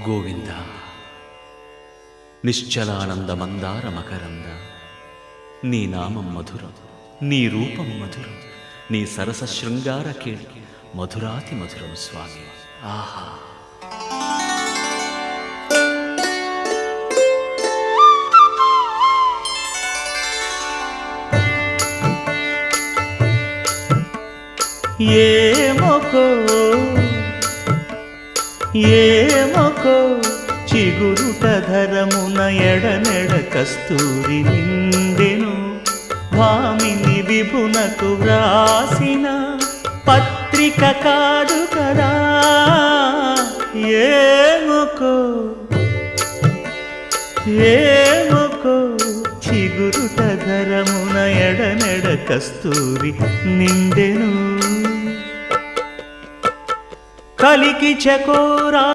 గోవింద నిశ్చలానంద మందార మకరంద నీ నామం మధురం, నీ రూపం మధురం, నీ సరస శృంగార కేళి మధురాతి మధురం స్వామి. ఆహా! ఏమొకో చిగురుట ధరమున ఎడనెడ కస్తూరి నిండెను, భామిని విభునకు వ్రాసిన పత్రిక కాదు కదా. ఏమొకో చిగురుట ధరమున ఎడనెడ కస్తూరి నిండెను, కలికి చకోరా